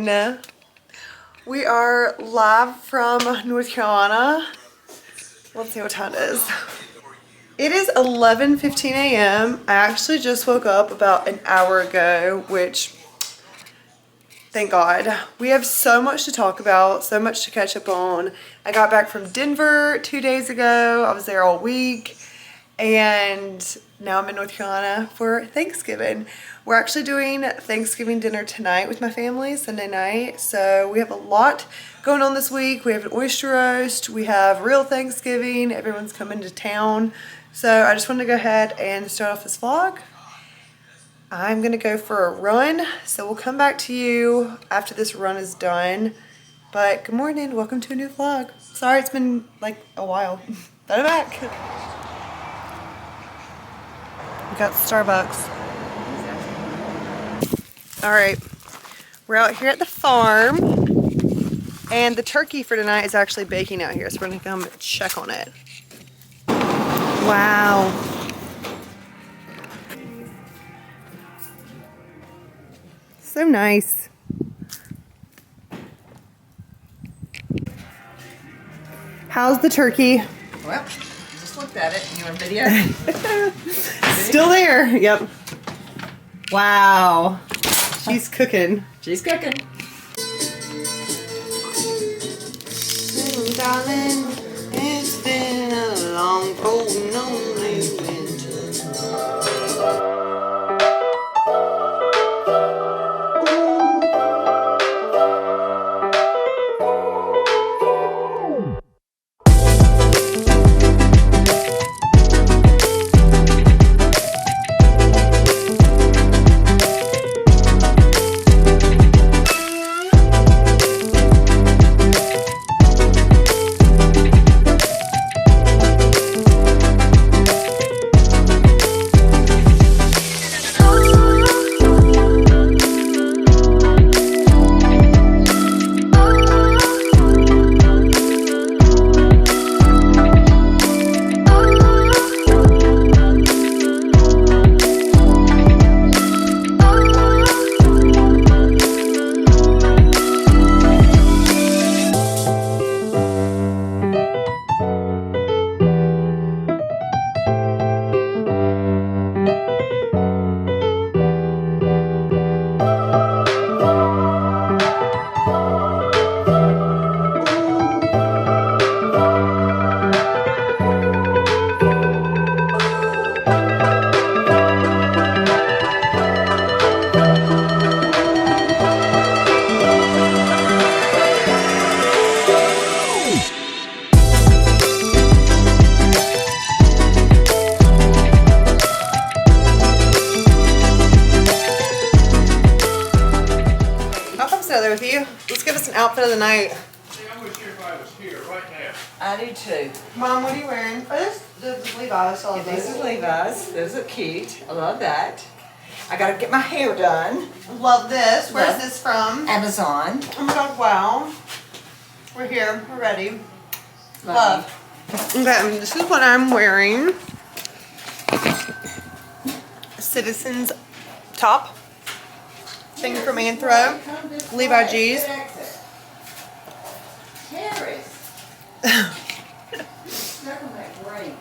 morning. We are live from North Carolina. Let's see what time it is. It is 11:15 a.m. I actually just woke up about an hour ago, which, thank God. We have so much to talk about, so much to catch up on. I got back from Denver 2 days ago. I was there all week. And now I'm in North Carolina for Thanksgiving. We're actually doing Thanksgiving dinner tonight with my family, Sunday night. So we have a lot going on this week. We have an oyster roast. We have real Thanksgiving. Everyone's coming to town. So I just wanted to go ahead and start off this vlog. I'm gonna go for a run. So we'll come back to you after this run is done. But good morning, welcome to a new vlog. Sorry it's been like a while, but I'm back. We got Starbucks. All right, we're out here at the farm, and the turkey for tonight is actually baking out here, so we're gonna come check on it. Wow. So nice. How's the turkey? Well, just looked at it. You want a video? Still there. Yep. Wow. She's cooking. She's cooking. Darling, it's been a long, cold, lonely winter. With you. Let's give us an outfit of the night. I wish everybody was here right now. I do too. Mom, what are you wearing? Oh, this is Levi's. Yeah, these are Levi's. Those are cute. I love that. I gotta get my hair done. Love this. Where's Love. this from? Amazon. Oh my God, wow. We're here. We're ready. Love. Okay, this is what I'm wearing. Citizen's top. Thing from Anthro. Levi G's. Cherries. Great.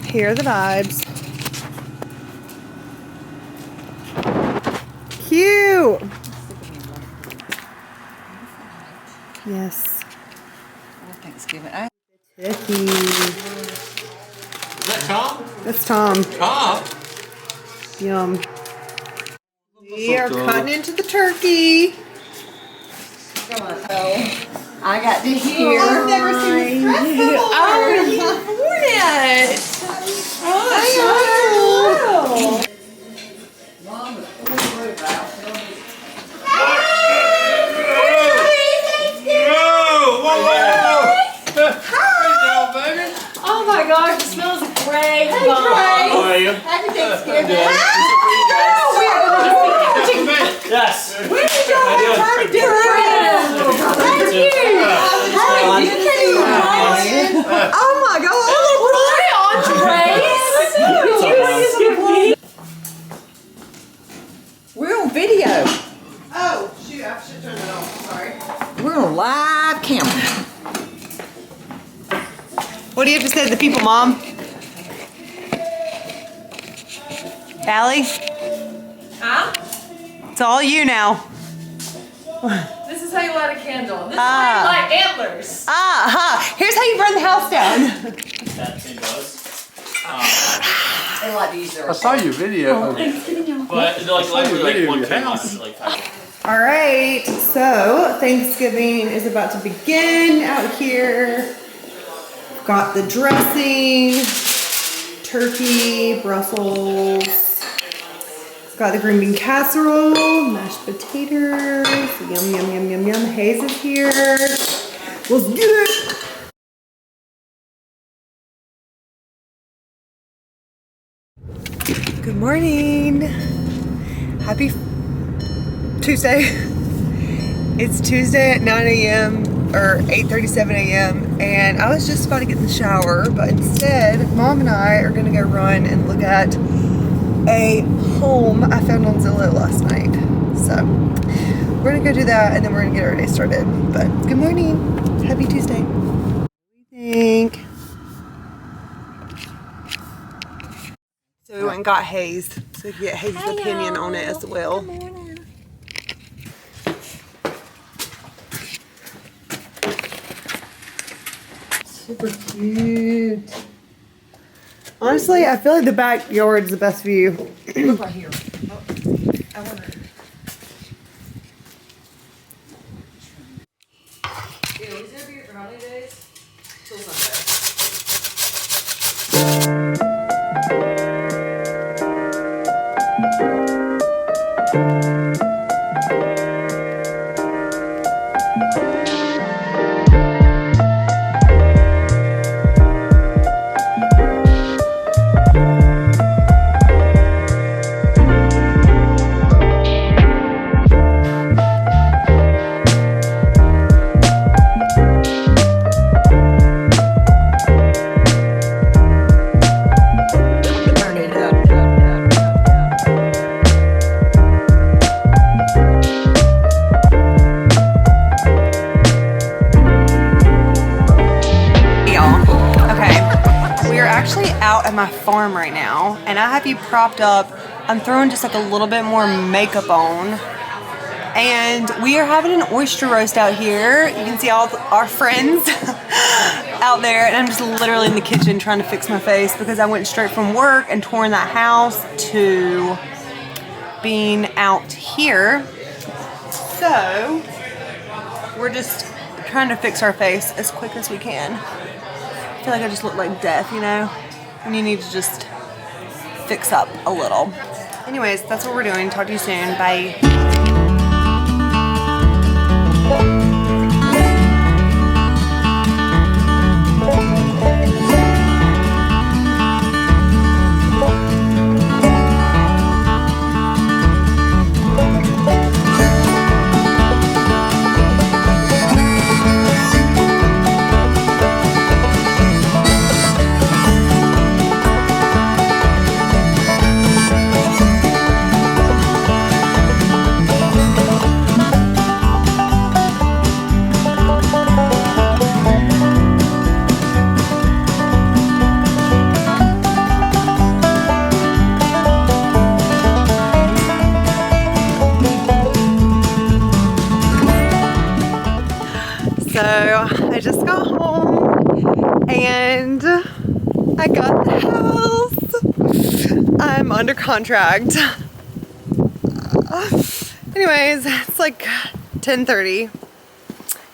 Here are the vibes. Cute. Yes. Thanksgiving. Turkey. Is that Tom? That's Tom. Tom? Yum. We are cutting into the turkey. Come on. Oh, I got to hear. I've never seen this dress before. Oh, you've worn it. Oh, oh my gosh, it smells great. How are you? Happy Thanksgiving. Yes. Where did y'all have time to do it? Thank you. Oh my God. Entrees. What do you have to say to the people, Mom? Allie? Huh? It's all you now. This is how you light a candle. This is how you light antlers. Here's how you burn the house down. That same buzz. A lot easier. I saw your video. But they're like, your video of your 1 house. like 5. All right, so Thanksgiving is about to begin out here. Got the dressing, turkey, Brussels. Got the green bean casserole, mashed potatoes. Yum, yum, yum, yum, yum. Hayes is here. Let's get it. Good morning. Happy Tuesday. It's Tuesday at 9 a.m. or 8:37 a.m. and I was just about to get in the shower, but instead Mom and I are gonna go run and look at a home I found on Zillow last night. So we're gonna go do that and then we're gonna get our day started. But good morning. Happy Tuesday. What do you think? So we went and got Hayes, so we could get Hayes' opinion on it as well. Super cute. Honestly, I feel like the backyard's the best view. Look right here. Oh, I wonder. Ew, is there beer for holidays? Till Sunday. Out at my farm right now and I have you propped up. I'm throwing just like a little bit more makeup on and we are having an oyster roast out here. You can see all our friends out there and I'm just literally in the kitchen trying to fix my face because I went straight from work and touring that house to being out here. So we're just trying to fix our face as quick as we can. I feel like I just look like death, you know? And you need to just fix up a little. Anyways, that's what we're doing. Talk to you soon. Bye. So I just got home and I got the house. I'm under contract. Anyways, it's like 10:30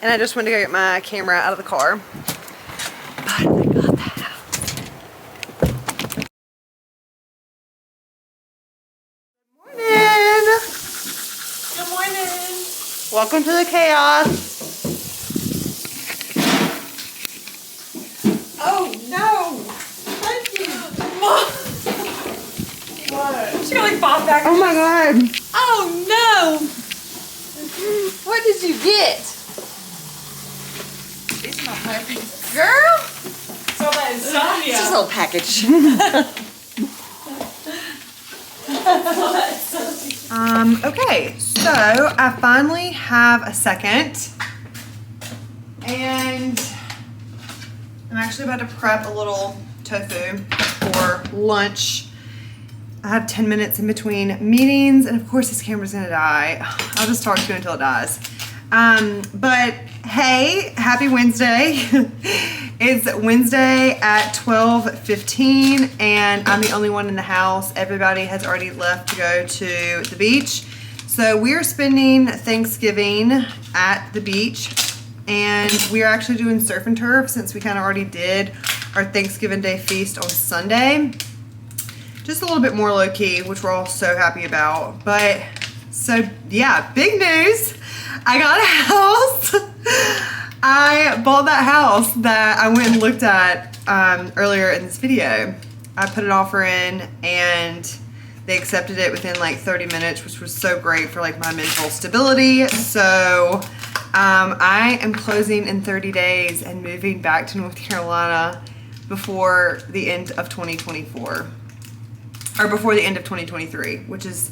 and I just went to go get my camera out of the car. But I got the house. Good morning. Good morning. Welcome to the chaos. Oh no! Thank you. What? She like bobbed back. Oh my god. Oh no! What did you get? These are my puppies. Girl! So that insomnia. It's just a little package. Okay, so I finally have a second and I'm actually about to prep a little tofu for lunch. I have 10 minutes in between meetings, and of course this camera's gonna die. I'll just talk to it until it dies. But hey, happy Wednesday. It's Wednesday at 12:15 and I'm the only one in the house. Everybody has already left to go to the beach. So we are spending Thanksgiving at the beach, and we are actually doing surf and turf since we kind of already did our Thanksgiving Day feast on Sunday. Just a little bit more low key, which we're all so happy about. But so yeah, big news. I got a house. I bought that house that I went and looked at earlier in this video. I put an offer in and they accepted it within like 30 minutes, which was so great for like my mental stability. So I am closing in 30 days and moving back to North Carolina before the end of 2024. Or before the end of 2023, which is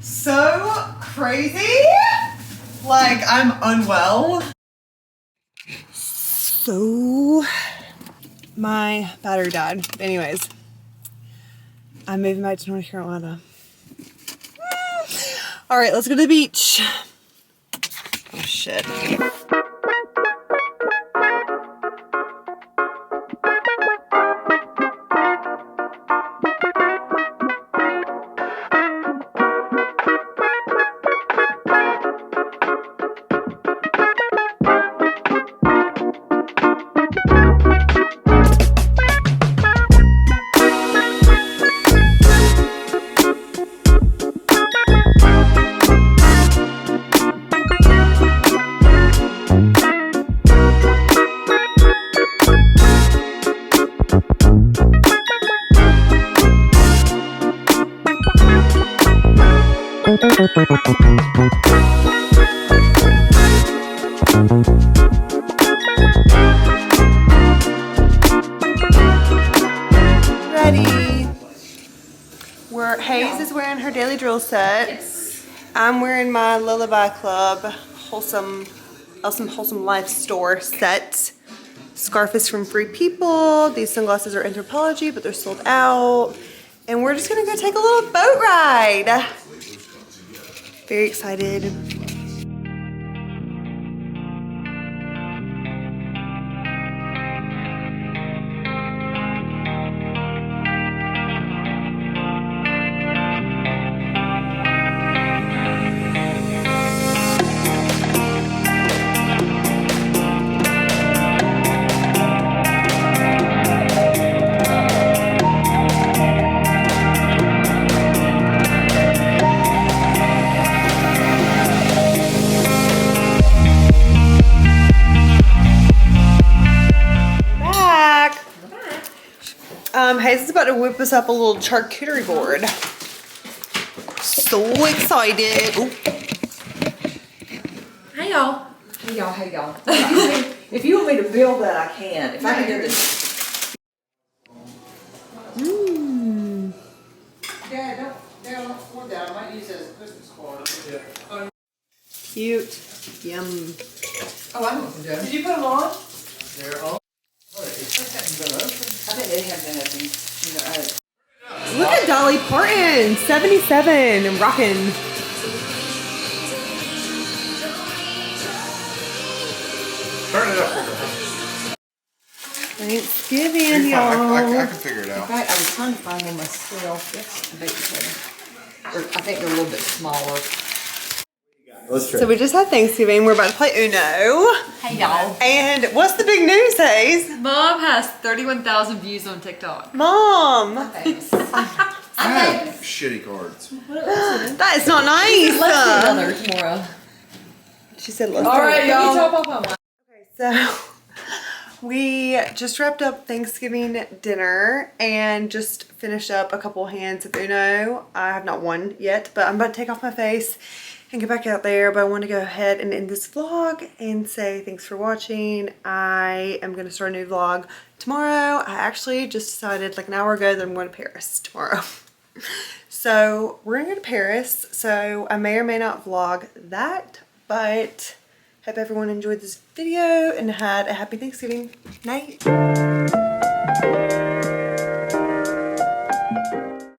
so crazy. Like, I'm unwell. So, my battery died. Anyways, I'm moving back to North Carolina. All right, let's go to the beach. Oh, shit. Ready. Hayes is wearing her daily drill set. Yes. I'm wearing my Lullaby Club Wholesome Life store set. Scarf is from Free People. These sunglasses are Anthropologie, but they're sold out. And we're just gonna go take a little boat ride. Very excited. Hayes is about to whip us up a little charcuterie board. So excited. Ooh. Hey y'all. Hey y'all, hey y'all. If you want me to build that, I can. If I can do this. Mmm. Dad, don't pour that. I might use it as a Christmas card. Cute. Yum. Oh, I know what to do. Did you put them on? They're all. I think they have been open. You know, Look at Dolly Parton, 77 and rocking. Turn it up. Thanksgiving, I y'all. can figure it out. I was trying to find one myself. Yes, I bet you can. I think they're a little bit smaller. Let's try. So we just had Thanksgiving. We're about to play Uno. Hey y'all. And what's the big news, Hayes? Mom has 31,000 views on TikTok. Mom, Thanks. I have shitty cards. that is not nice. Others, Mora. She said, let's All do right, it. y'all. So we just wrapped up Thanksgiving dinner and just finished up a couple hands of Uno. I have not won yet, but I'm about to take off my face and get back out there. But I want to go ahead and end this vlog and say thanks for watching. I am going to start a new vlog tomorrow. I actually just decided like an hour ago that I'm going to Paris tomorrow. So we're going to go to Paris. So I may or may not vlog that, but Hope everyone enjoyed this video and had a happy Thanksgiving night.